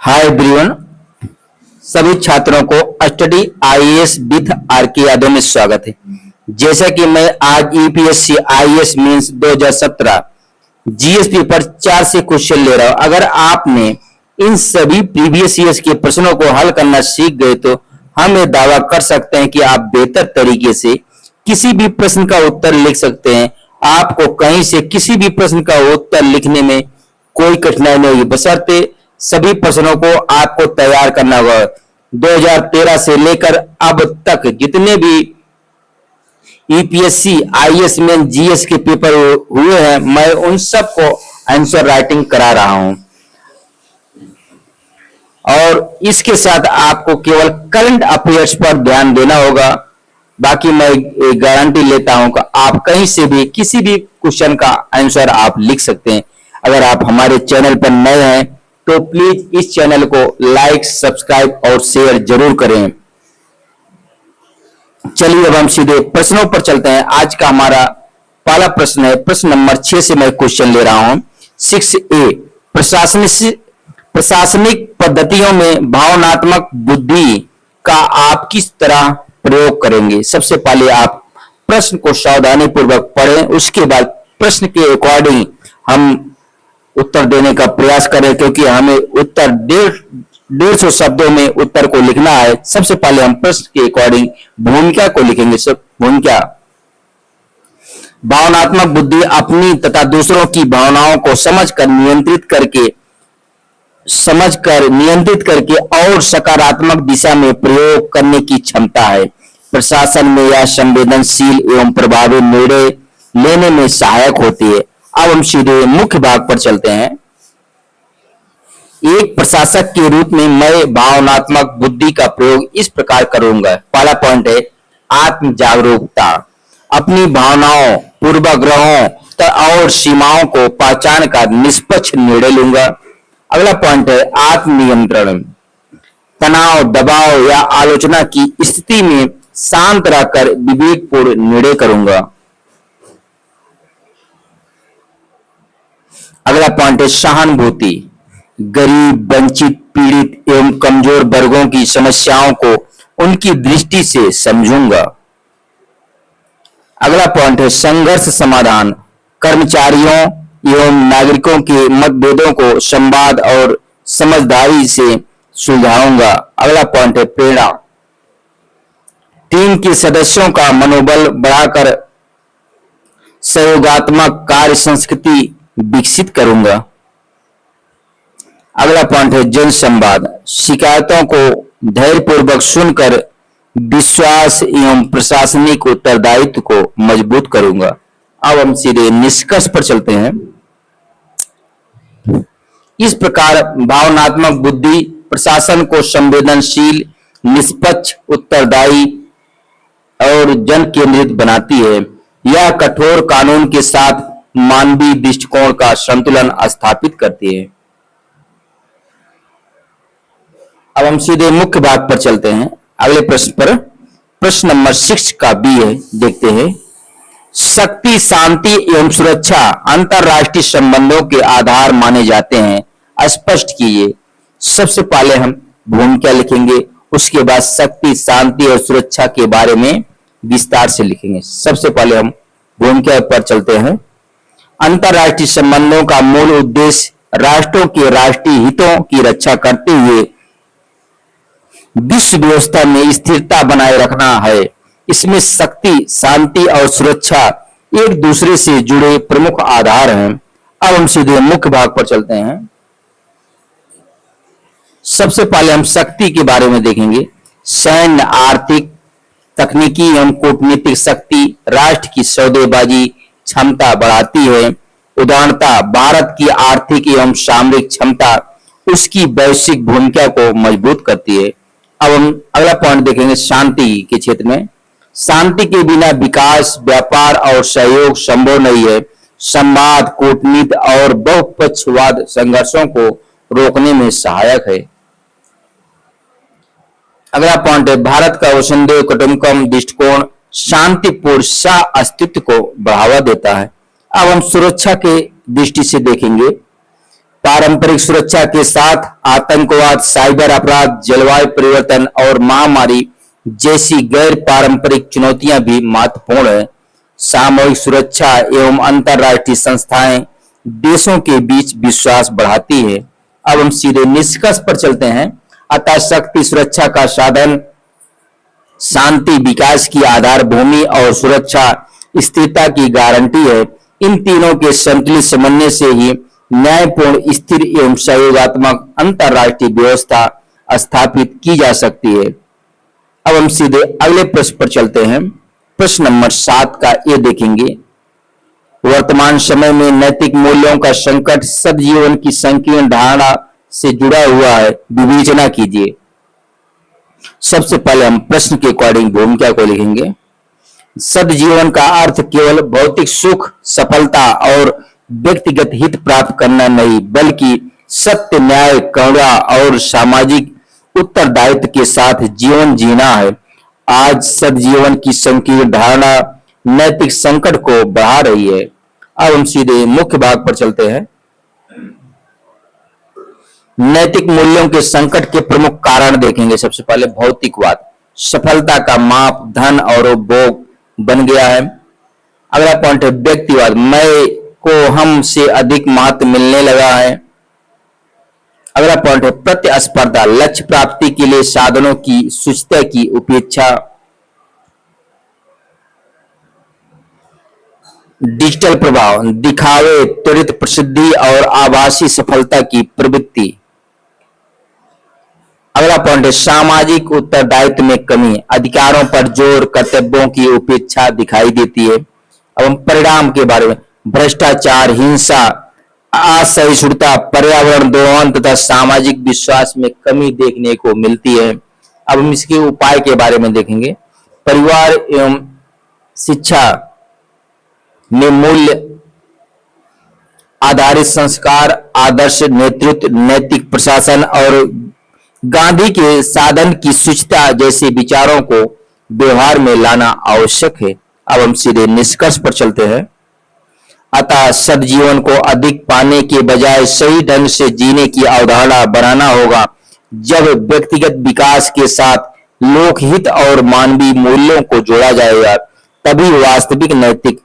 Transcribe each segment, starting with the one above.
Hi everyone, सभी छात्रों को स्टडी आईएएस विथ आर के यादव में स्वागत है। जैसा कि मैं आज UPSC IAS means 2017 GS paper 4 से क्वेश्चन ले रहा हूं। अगर आपने इन सभी प्रीवियस ईयर्स के प्रश्नों को हल करना सीख गए तो हम ये दावा कर सकते हैं कि आप बेहतर तरीके से किसी भी प्रश्न का उत्तर लिख सकते हैं। आपको कहीं से किसी भी प्रश्न का उत्तर लिखने में कोई कठिनाई नहीं होगी, बशर्ते सभी प्रश्नों को आपको तैयार करना होगा। 2013 से लेकर अब तक जितने भी यूपीएससी आईएएस में जीएस के पेपर हुए हैं, मैं उन सब को आंसर राइटिंग करा रहा हूं और इसके साथ आपको केवल करंट अफेयर्स पर ध्यान देना होगा। बाकी मैं गारंटी लेता हूं कि आप कहीं से भी किसी भी क्वेश्चन का आंसर आप लिख सकते हैं। अगर आप हमारे चैनल पर नए हैं तो प्लीज इस चैनल को लाइक, सब्सक्राइब और शेयर जरूर करें। चलिए अब हम सीधे प्रश्नों पर चलते हैं। आज का हमारा पहला प्रश्न है, प्रश्न नंबर 6 से मैं क्वेश्चन ले रहा हूं। 6A, प्रशासनिक पद्धतियों में भावनात्मक बुद्धि का आप किस तरह प्रयोग करेंगे। सबसे पहले आप प्रश्न को सावधानी पूर्वक पढ़ें, उसके बाद प्रश्न के अकॉर्डिंग हम उत्तर देने का प्रयास करें, क्योंकि हमें उत्तर 150 शब्दों में उत्तर को लिखना है। सबसे पहले हम प्रश्न के अकॉर्डिंग भूमिका को लिखेंगे। सब भूमिका, भावनात्मक बुद्धि अपनी तथा दूसरों की भावनाओं को समझकर नियंत्रित करके और सकारात्मक दिशा में प्रयोग करने की क्षमता है। प्रशासन में यह संवेदनशील एवं प्रभावी निर्णय लेने में सहायक होती है। अब हम सीधे मुख्य भाग पर चलते हैं। एक प्रशासक के रूप में मैं भावनात्मक बुद्धि का प्रयोग इस प्रकार करूंगा। पहला पॉइंट है आत्म जागरूकता। अपनी भावनाओं, पूर्वाग्रहों और सीमाओं को पहचान कर निष्पक्ष निर्णय लूंगा। अगला पॉइंट है आत्म नियंत्रण। तनाव, दबाव या आलोचना की स्थिति में शांत रहकर विवेकपूर्ण निर्णय करूंगा। अगला पॉइंट है सहानुभूति। गरीब, वंचित, पीड़ित एवं कमजोर वर्गों की समस्याओं को उनकी दृष्टि से समझूंगा। अगला पॉइंट है संघर्ष समाधान। कर्मचारियों एवं नागरिकों के मतभेदों को संवाद और समझदारी से सुलझाऊंगा। अगला पॉइंट है प्रेरणा। टीम के सदस्यों का मनोबल बढ़ाकर सहयोगात्मक कार्य संस्कृति विकसित करूंगा। अगला पॉइंट है जन संवाद। शिकायतों को धैर्यपूर्वक सुनकर विश्वास एवं प्रशासनिक उत्तरदायित्व को मजबूत करूंगा। अब हम सीधे निष्कर्ष पर चलते हैं। इस प्रकार भावनात्मक बुद्धि प्रशासन को संवेदनशील, निष्पक्ष, उत्तरदायी और जन केंद्रित बनाती है। यह कठोर कानून के साथ मानवीय दृष्टिकोण का संतुलन स्थापित करती है। अब हम सीधे मुख्य भाग पर चलते हैं। अगले प्रश्न पर, प्रश्न नंबर 6 का बी है, देखते हैं। शक्ति, शांति एवं सुरक्षा अंतरराष्ट्रीय संबंधों के आधार माने जाते हैं, स्पष्ट कीजिए। सबसे पहले हम भूमिका लिखेंगे, उसके बाद शक्ति, शांति और सुरक्षा के बारे में विस्तार से लिखेंगे। सबसे पहले हम भूमिका पर चलते हैं। अंतरराष्ट्रीय संबंधों का मूल उद्देश्य राष्ट्रों के राष्ट्रीय हितों की रक्षा करते हुए विश्व व्यवस्था में स्थिरता बनाए रखना है। इसमें शक्ति, शांति और सुरक्षा एक दूसरे से जुड़े प्रमुख आधार हैं। अब हम सीधे मुख्य भाग पर चलते हैं। सबसे पहले हम शक्ति के बारे में देखेंगे। सैन्य, आर्थिक, तकनीकी एवं कूटनीतिक शक्ति राष्ट्र की सौदेबाजी क्षमता बढ़ाती है। उदाहरणतः भारत की आर्थिक एवं सामरिक क्षमता उसकी वैश्विक भूमिका को मजबूत करती है। अब हम अगला पॉइंट देखेंगे शांति के क्षेत्र में। शांति के बिना विकास, व्यापार और सहयोग संभव नहीं है। संवाद, कूटनीति और बहुपक्षवाद संघर्षों को रोकने में सहायक है। अगला पॉइंट है भारत का वसुंधैव कुटुंबकम दृष्टिकोण शांतिपूर्ण सह अस्तित्व को बढ़ावा देता है। अब हम सुरक्षा के दृष्टि से देखेंगे। पारंपरिक सुरक्षा के साथ आतंकवाद, साइबर अपराध, जलवायु परिवर्तन और महामारी जैसी गैर पारंपरिक चुनौतियां भी महत्वपूर्ण है। सामूहिक सुरक्षा एवं अंतर्राष्ट्रीय संस्थाएं देशों के बीच विश्वास बढ़ाती है। अब हम सीधे निष्कर्ष पर चलते हैं। अतः शक्ति सुरक्षा का साधन, शांति विकास की आधार भूमि और सुरक्षा स्थिरता की गारंटी है। इन तीनों के संतुलित समन्वय से ही न्यायपूर्ण, स्थिर एवं सहयोगात्मक अंतर्राष्ट्रीय व्यवस्था स्थापित की जा सकती है। अब हम सीधे अगले प्रश्न पर चलते हैं। प्रश्न नंबर 7 का ये देखेंगे। वर्तमान समय में नैतिक मूल्यों का संकट सदजीवन की संकीर्ण धारणा से जुड़ा हुआ है, विवेचना कीजिए। सबसे पहले हम प्रश्न के अकॉर्डिंग भूमिका को लिखेंगे। सदजीवन का अर्थ केवल भौतिक सुख, सफलता और व्यक्तिगत हित प्राप्त करना नहीं, बल्कि सत्य, न्याय, करुणा और सामाजिक उत्तरदायित्व के साथ जीवन जीना है। आज सदजीवन की संकीर्ण धारणा नैतिक संकट को बढ़ा रही है। अब हम सीधे मुख्य भाग पर चलते हैं। नैतिक मूल्यों के संकट के प्रमुख कारण देखेंगे। सबसे पहले भौतिकवाद, सफलता का माप धन और उपभोग बन गया है। अगला पॉइंट है व्यक्तिवाद, मैं को हम से अधिक महत्व मिलने लगा है। अगला पॉइंट है प्रतिस्पर्धा, लक्ष्य प्राप्ति के लिए साधनों की शुचिता की उपेक्षा। डिजिटल प्रभाव, दिखावे, त्वरित प्रसिद्धि और आभासी सफलता की प्रवृत्ति। अगला पॉइंट है सामाजिक उत्तरदायित्व में कमी, अधिकारों पर जोर, कर्तव्यों की उपेक्षा दिखाई देती है। अब हम परिणाम के बारे में, भ्रष्टाचार, हिंसा, असहिष्णुता, पर्यावरण दोहन तथा सामाजिक विश्वास में कमी देखने को मिलती है। अब हम इसके उपाय के बारे में देखेंगे। परिवार एवं शिक्षा में मूल्य आधारित संस्कार, आदर्श नेतृत्व, नैतिक प्रशासन और गांधी के साधन की शुचिता जैसे विचारों को व्यवहार में लाना आवश्यक है। अब हम सीधे निष्कर्ष पर चलते हैं। अतः सदजीवन को अधिक पाने के बजाय सही ढंग से जीने की अवधारणा बनाना होगा। जब व्यक्तिगत विकास के साथ लोकहित और मानवीय मूल्यों को जोड़ा जाएगा, तभी वास्तविक नैतिक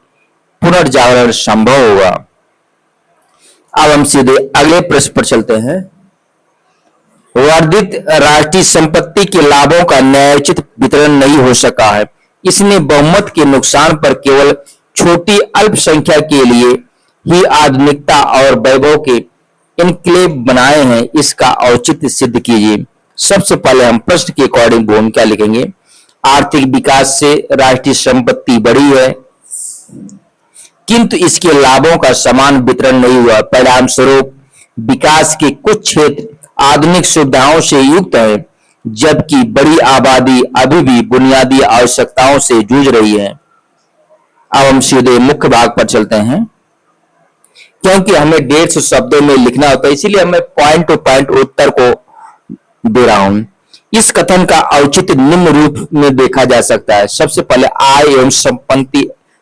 पुनर्जागरण संभव होगा। अब हम सीधे अगले प्रश्न पर चलते हैं। वर्धित राष्ट्रीय संपत्ति के लाभों का न्यायोचित वितरण नहीं हो सका है। इसने बहुमत के नुकसान पर केवल छोटी अल्पसंख्या के लिए ही आधुनिकता और वैभव के इनक्लेव बनाए हैं। इसका औचित्य सिद्ध कीजिए। सबसे पहले हम प्रश्न के अकॉर्डिंग भूमिका लिखेंगे। आर्थिक विकास से राष्ट्रीय संपत्ति बढ़ी है, किंतु इसके लाभों का समान वितरण नहीं हुआ। परिणाम स्वरूप विकास के कुछ क्षेत्र आधुनिक सुविधाओं से युक्त है, जबकि बड़ी आबादी अभी भी बुनियादी आवश्यकताओं से जूझ रही है। अब हम सीधे मुख्य भाग पर चलते हैं। क्योंकि हमें 150 शब्दों में लिखना होता है, इसीलिए मैं पॉइंट टू पॉइंट उत्तर को दे रहा हूं। इस कथन का औचित्य निम्न रूप में देखा जा सकता है। सबसे पहले आय एवं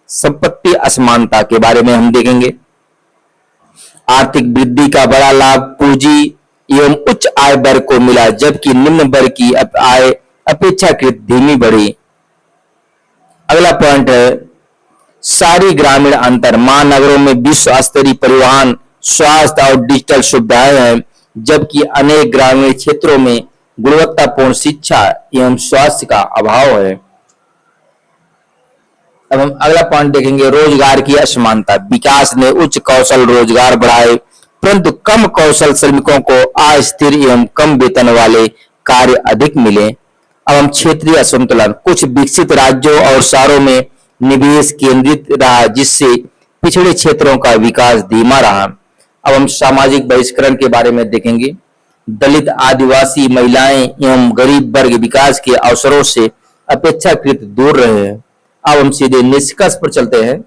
संपत्ति असमानता के बारे में हम देखेंगे। आर्थिक वृद्धि का बड़ा लाभ पूंजी एवं उच्च आय वर्ग को मिला, जबकि निम्न वर्ग की आय अपेक्षाकृत धीमी बढ़ी। अगला पॉइंट है सारी ग्रामीण अंतर। महानगरों में विश्व स्तरीय परिवहन, स्वास्थ्य और डिजिटल सुविधाएं हैं, जबकि अनेक ग्रामीण क्षेत्रों में गुणवत्तापूर्ण शिक्षा एवं स्वास्थ्य का अभाव है। अब हम अगला पॉइंट देखेंगे रोजगार की असमानता। विकास ने उच्च कौशल रोजगार बढ़ाए, परंतु कम कौशल श्रमिकों को अस्थिर एवं कम वेतन वाले कार्य अधिक मिले। अब हम क्षेत्रीय असंतुलन। कुछ विकसित राज्यों और शहरों में निवेश केंद्रित रहा, जिससे पिछड़े क्षेत्रों का विकास धीमा रहा। अब हम सामाजिक बहिष्करण के बारे में देखेंगे। दलित, आदिवासी, महिलाएं एवं गरीब वर्ग विकास के अवसरों से अपेक्षाकृत दूर रहे हैं। अब हम सीधे निष्कर्ष पर चलते हैं।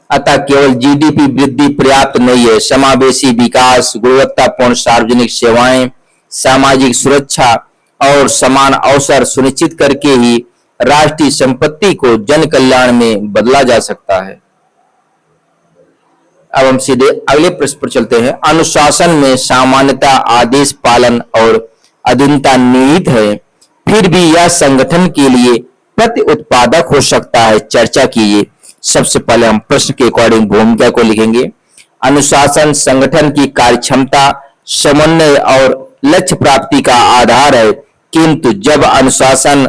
अतः केवल जीडीपी वृद्धि पर्याप्त नहीं है। समावेशी विकास, गुणवत्तापूर्ण सार्वजनिक सेवाएं, सामाजिक सुरक्षा और समान अवसर सुनिश्चित करके ही राष्ट्रीय संपत्ति को जन कल्याण में बदला जा सकता है। अब हम सीधे अगले प्रश्न पर चलते हैं। अनुशासन में सामान्यता, आदेश पालन और अधीनता निहित है, फिर भी यह संगठन के लिए प्रति उत्पादक हो सकता है। चर्चा कीजिए। सबसे पहले हम प्रश्न के अकॉर्डिंग भूमिका को लिखेंगे। अनुशासन संगठन की कार्यक्षमता, समन्वय और लक्ष्य प्राप्ति का आधार है, किंतु जब अनुशासन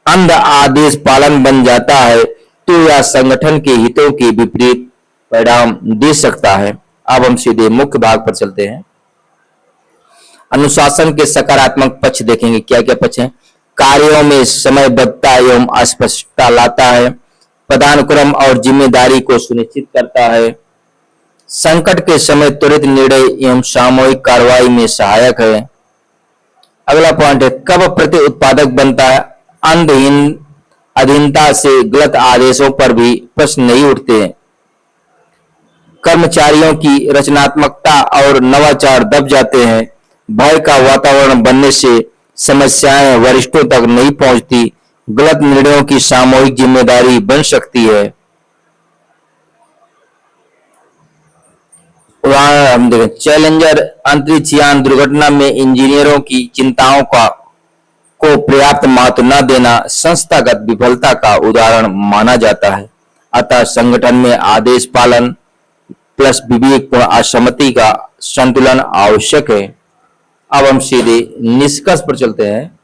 अंध आदेश पालन बन जाता है तो यह संगठन के हितों के विपरीत परिणाम दे सकता है। अब हम सीधे मुख्य भाग पर चलते हैं। अनुशासन के सकारात्मक पक्ष देखेंगे। क्या क्या पक्ष हैं? कार्यों में समयबद्धता एवं स्पष्टता लाता है, पदानुक्रम और जिम्मेदारी को सुनिश्चित करता है, संकट के समय त्वरित निर्णय एवं सामूहिक कार्रवाई में सहायक है। अगला पॉइंट है, कब प्रति उत्पादक बनता है? अंधहीन अधीनता से गलत आदेशों पर भी प्रश्न नहीं उठते हैं। कर्मचारियों की रचनात्मकता और नवाचार दब जाते हैं। भय का वातावरण बनने से समस्याएं वरिष्ठों तक नहीं पहुंचती। गलत निर्णयों की सामूहिक जिम्मेदारी बन सकती है। उदाहरण हम देखें, चैलेंजर अंतरिक्ष यान दुर्घटना में इंजीनियरों की चिंताओं को पर्याप्त महत्व न देना संस्थागत विफलता का उदाहरण माना जाता है। अतः संगठन में आदेश पालन प्लस विवेकपूर्ण असहमति का संतुलन आवश्यक है। अब हम सीधे निष्कर्ष पर चलते हैं।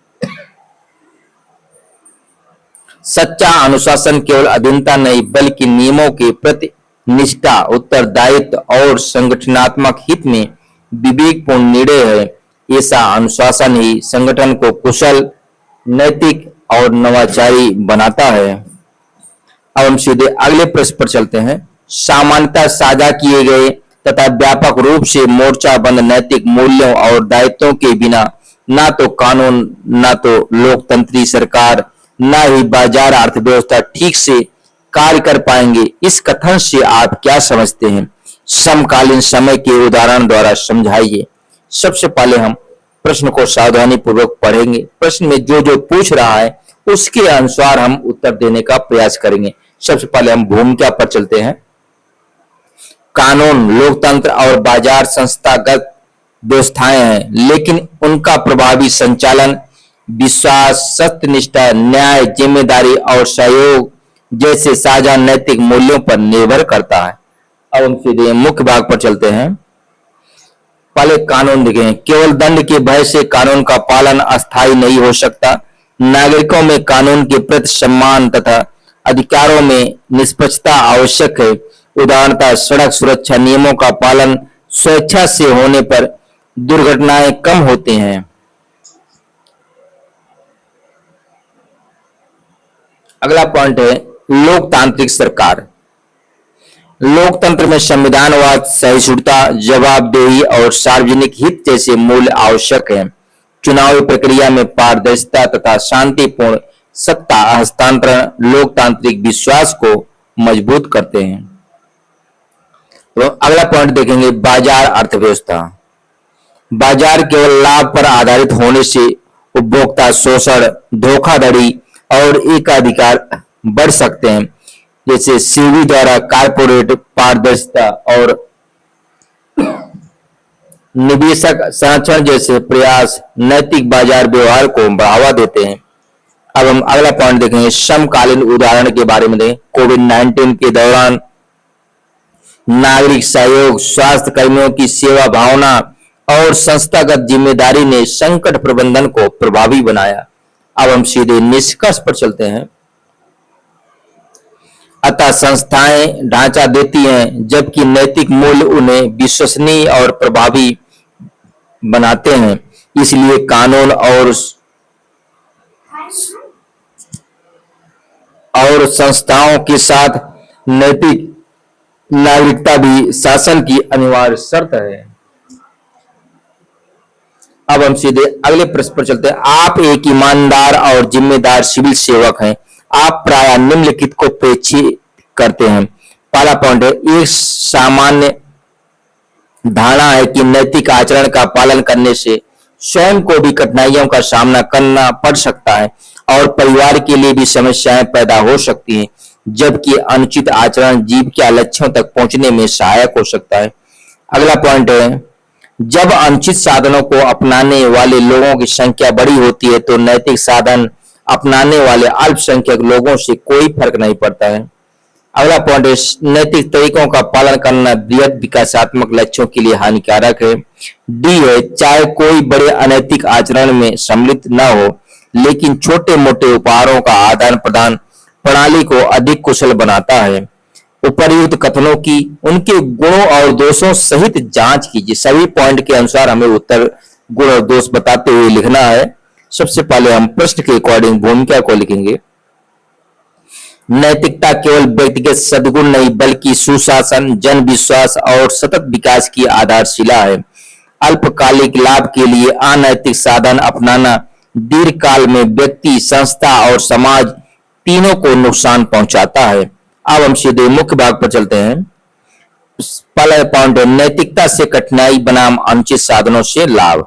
सच्चा अनुशासन केवल अधीनता नहीं बल्कि नियमों के प्रति निष्ठा, उत्तरदायित्व और संगठनात्मक हित में विवेकपूर्ण निर्णय है। ऐसा अनुशासन ही संगठन को कुशल, नैतिक और नवाचारी बनाता है। अब हम सीधे अगले प्रश्न पर चलते हैं। सामान्यतः साझा किए गए तथा व्यापक रूप से मोर्चाबंद नैतिक मूल्यों और दायित्वों के बिना ना तो कानून, ना तो लोकतंत्री सरकार, ना ही बाजार अर्थव्यवस्था ठीक से कार्य कर पाएंगे। इस कथन से आप क्या समझते हैं? समकालीन समय के उदाहरण द्वारा समझाइए। सबसे पहले हम प्रश्न को सावधानी पूर्वक पढ़ेंगे। प्रश्न में जो जो पूछ रहा है उसके अनुसार हम उत्तर देने का प्रयास करेंगे। सबसे पहले हम भूमिका पर चलते हैं। कानून, लोकतंत्र और बाजार संस्थागत व्यवस्थाएं हैं, लेकिन उनका प्रभावी संचालन विश्वास, सत्यनिष्ठा, न्याय, जिम्मेदारी और सहयोग जैसे साझा नैतिक मूल्यों पर निर्भर करता है। अब हम सीधे मुख्य भाग पर चलते हैं। पहले कानून देखें। केवल दंड के भय से कानून का पालन अस्थायी नहीं हो सकता। नागरिकों में कानून के प्रति सम्मान तथा अधिकारों में निष्पक्षता आवश्यक है। उदाहरणतः सड़क सुरक्षा नियमों का पालन स्वेच्छा से होने पर दुर्घटनाएं कम होती हैं। अगला पॉइंट है लोकतांत्रिक सरकार। लोकतंत्र में संविधानवाद, सहिष्णुता, जवाबदेही और सार्वजनिक हित जैसे मूल्य आवश्यक हैं। चुनावी प्रक्रिया में पारदर्शिता तथा शांतिपूर्ण सत्ता हस्तांतरण लोकतांत्रिक विश्वास को मजबूत करते हैं। तो अगला पॉइंट देखेंगे बाजार अर्थव्यवस्था। बाजार केवल लाभ पर आधारित होने से उपभोक्ता शोषण, धोखाधड़ी और एकाधिकार बढ़ सकते हैं। जैसे सेबी द्वारा कारपोरेट पारदर्शिता और निवेशक संरक्षण जैसे प्रयास नैतिक बाजार व्यवहार को बढ़ावा देते हैं। अब हम अगला पॉइंट देखेंगे समकालीन उदाहरण के बारे में। कोविड-19 के दौरान नागरिक सहयोग, स्वास्थ्य कर्मियों की सेवा भावना और संस्थागत जिम्मेदारी ने संकट प्रबंधन को प्रभावी बनाया। अब हम सीधे निष्कर्ष पर चलते हैं। अतः संस्थाएं ढांचा देती हैं जबकि नैतिक मूल्य उन्हें विश्वसनीय और प्रभावी बनाते हैं। इसलिए कानून और संस्थाओं के साथ नैतिक नागरिकता भी शासन की अनिवार्य शर्त है। अब हम सीधे अगले प्रश्न पर चलते हैं। आप एक ईमानदार और जिम्मेदार सिविल सेवक हैं। आप प्रायः निम्नलिखित को प्रेक्षित करते हैं। पहला पॉइंट है एक सामान्य धारणा है कि नैतिक आचरण का पालन करने से स्वयं को भी कठिनाइयों का सामना करना पड़ सकता है और परिवार के लिए भी समस्याएं पैदा हो सकती हैं। जबकि अनुचित आचरण जीव के लक्ष्यों तक पहुंचने में सहायक हो सकता है। अगला पॉइंट है, जब अनुचित साधनों को अपनाने वाले लोगों की संख्या बड़ी होती है तो नैतिक साधन अपनाने वाले अल्पसंख्यक लोगों से कोई फर्क नहीं पड़ता है। अगला पॉइंट है, नैतिक तरीकों का पालन करना बृहद विकासात्मक लक्ष्यों के लिए हानिकारक है। डी है, चाहे कोई बड़े अनैतिक आचरण में सम्मिलित न हो, लेकिन छोटे मोटे उपहारों का आदान प्रदान प्रणाली को अधिक कुशल बनाता है। उपर्युक्त कथनों की उनके गुणों और दोषों सहित जांच कीजिए। सभी पॉइंट के अनुसार हमें उत्तर, गुण और दोष बताते हुए लिखना है। सबसे पहले हम प्रश्न के अकॉर्डिंग भूमिका को लिखेंगे। नैतिकता केवल व्यक्तिगत सद्गुण नहीं बल्कि सुशासन, जन विश्वास और सतत विकास की आधारशिला है। अल्पकालिक लाभ के लिए अनैतिक साधन अपनाना दीर्घकाल में व्यक्ति, संस्था और समाज तीनों को नुकसान पहुंचाता है। अब हम सीधे मुख्य भाग पर चलते हैं। पहला पॉइंट है, नैतिकता से कठिनाई बनाम अनुचित साधनों से लाभ।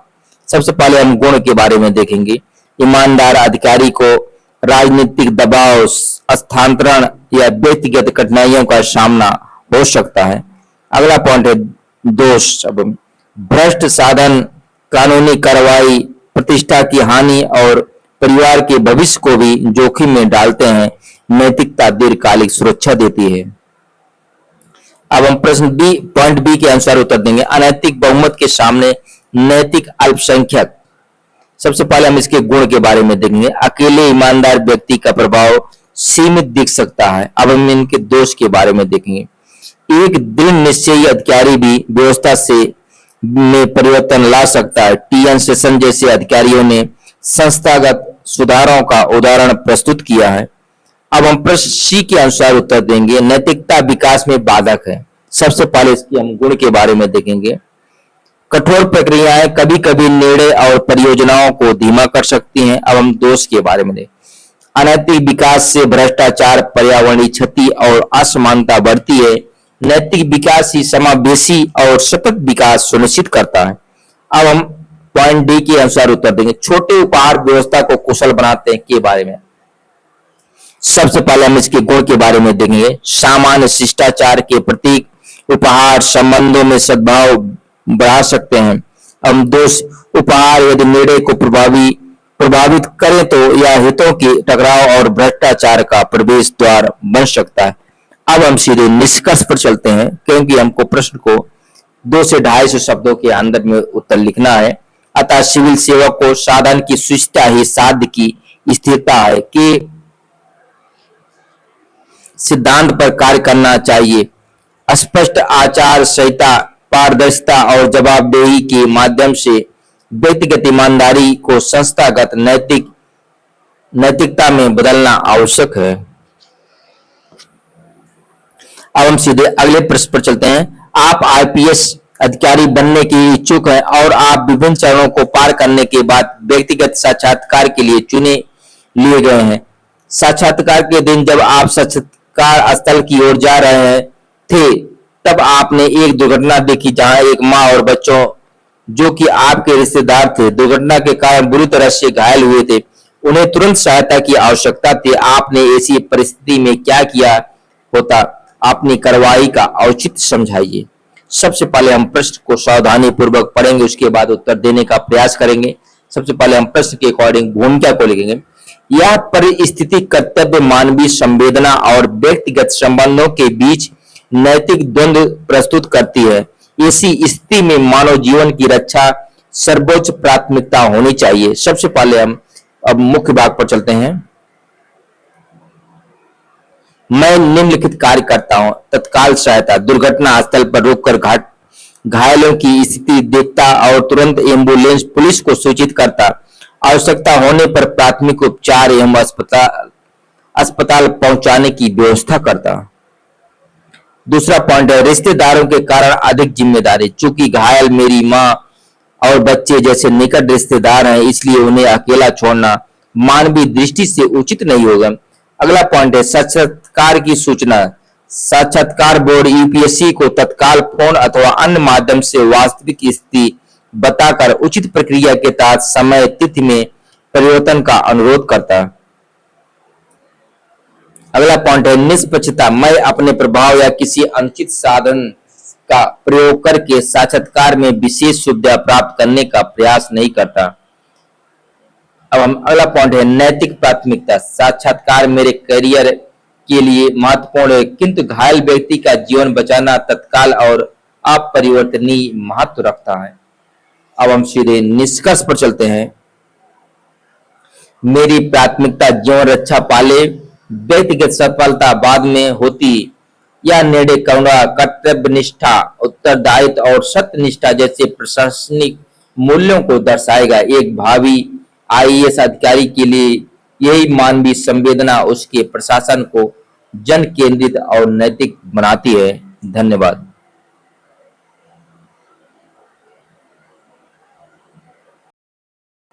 सबसे पहले हम गुण के बारे में देखेंगे। ईमानदार अधिकारी को राजनीतिक दबाव, स्थानांतरण या व्यक्तिगत कठिनाइयों का सामना हो सकता है। अगला पॉइंट है दोष। अब भ्रष्ट साधन कानूनी कार्रवाई, प्रतिष्ठा की हानि और परिवार के भविष्य को भी जोखिम में डालते हैं। नैतिकता दीर्घकालिक सुरक्षा देती है। अब हम प्रश्न बी, पॉइंट बी के अनुसार उत्तर देंगे। अनैतिक बहुमत के सामने नैतिक अल्पसंख्यक। सबसे पहले हम इसके गुण के बारे में देखेंगे। अकेले ईमानदार व्यक्ति का प्रभाव सीमित दिख सकता है। अब हम इनके दोष के बारे में देखेंगे। एक दृढ़ निश्चयी अधिकारी भी व्यवस्था से में परिवर्तन ला सकता है। टी.एन. शेषन जैसे अधिकारियों ने संस्थागत सुधारों का उदाहरण प्रस्तुत किया है। अब हम प्रश्न सी के अनुसार उत्तर देंगे। नैतिकता विकास में बाधक है। सबसे पहले इसके हम गुण के बारे में देखेंगे। कठोर प्रक्रियाएं कभी कभी निर्णय और परियोजनाओं को धीमा कर सकती हैं। अब हम दोष के बारे में देखें। अनैतिक विकास से भ्रष्टाचार, पर्यावरणीय क्षति और असमानता बढ़ती है। नैतिक विकास ही समावेशी और सतत विकास सुनिश्चित करता है। अब हम पॉइंट डी के अनुसार उत्तर देंगे। छोटे उपहार व्यवस्था को कुशल बनाते हैं के बारे में। सबसे पहले हम इसके गुण के बारे में देखेंगे। सामान्य शिष्टाचार के प्रतीक उपहार संबंधों में सद्भाव बढ़ा सकते हैं। हम दोष, उपहार यदि निर्णय को प्रभावित करें तो यह हितों के टकराव और भ्रष्टाचार का प्रवेश द्वार बन सकता है। अब हम सीधे निष्कर्ष पर चलते हैं, क्योंकि हमको प्रश्न को 2 से 250 शब्दों के अंदर में उत्तर लिखना है। अतः सिविल सेवक को साधन की सुचिता ही साध्य की स्थिरता है कि सिद्धांत पर कार्य करना चाहिए। स्पष्ट आचार संहिता, पारदर्शिता और जवाबदेही के माध्यम से व्यक्तिगत ईमानदारी को संस्थागत नैतिकता में बदलना आवश्यक है। अब हम सीधे अगले प्रश्न पर चलते हैं। आप आईपीएस अधिकारी बनने के इच्छुक हैं और आप विभिन्न चरणों को पार करने के बाद व्यक्तिगत साक्षात्कार के लिए चुने लिए गए हैं। साक्षात्कार के दिन जब आप साक्षात्कार स्थल की ओर जा रहे थे, तब आपने एक दुर्घटना देखी जहां एक मां और बच्चों जो कि आपके रिश्तेदार थे, दुर्घटना के कारण बुरी तरह से घायल हुए थे। उन्हें तुरंत सहायता की आवश्यकता थी। आपने ऐसी परिस्थिति में क्या किया होता? अपनी कार्रवाई का औचित्य समझाइए। सबसे पहले हम प्रश्न को सावधानी पूर्वक पढ़ेंगे, उसके बाद उत्तर देने का प्रयास करेंगे। सबसे पहले हम प्रश्न के अकॉर्डिंग भूमिका को लिखेंगे। यह परिस्थिति कर्तव्य, मानवीय संवेदना और व्यक्तिगत संबंधों के बीच नैतिक द्वंद्व प्रस्तुत करती है। ऐसी स्थिति में मानव जीवन की रक्षा सर्वोच्च प्राथमिकता होनी चाहिए। सबसे पहले हम अब मुख्य भाग पर चलते हैं। मैं निम्नलिखित कार्य करता हूं। तत्काल सहायता, दुर्घटना स्थल पर रुककर घायलों की स्थिति देखता और तुरंत एम्बुलेंस पुलिस को सूचित करता। आवश्यकता होने पर प्राथमिक उपचार एवं अस्पताल पहुंचाने की व्यवस्था करता। दूसरा पॉइंट है, रिश्तेदारों के कारण अधिक जिम्मेदारी। चूंकि घायल मेरी मां और बच्चे जैसे निकट रिश्तेदार हैं, इसलिए उन्हें अकेला छोड़ना मानवीय दृष्टि से उचित नहीं होगा। अगला पॉइंट है, साक्षात्कार की सूचना। साक्षात्कार बोर्ड यूपीएससी को तत्काल फोन अथवा अन्य माध्यम से वास्तविक स्थिति बताकर उचित प्रक्रिया के तहत समय तिथि में परिवर्तन का अनुरोध करता है। अगला पॉइंट है निष्पक्षता। मैं अपने प्रभाव या किसी अनुचित साधन का प्रयोग करके साक्षात्कार में विशेष सुविधा प्राप्त करने का प्रयास नहीं करता। अब हम अगला पॉइंट है नैतिक प्राथमिकता। साक्षात्कार मेरे करियर के लिए महत्वपूर्ण है, किंतु घायल व्यक्ति का जीवन बचाना तत्काल और अपरिवर्तनीय महत्व रखता है। अब हम सीधे निष्कर्ष पर चलते हैं। मेरी प्राथमिकता जीवन रक्षा पाले, व्यक्तिगत सफलता बाद में होती, यह निर्णय करूंगा कर्तव्य निष्ठा, उत्तरदायित्व और सत्यनिष्ठा जैसे प्रशासनिक मूल्यों को दर्शाएगा। एक भावी आईएएस अधिकारी के लिए यही मानवीय संवेदना उसके प्रशासन को जन केंद्रित और नैतिक बनाती है। धन्यवाद।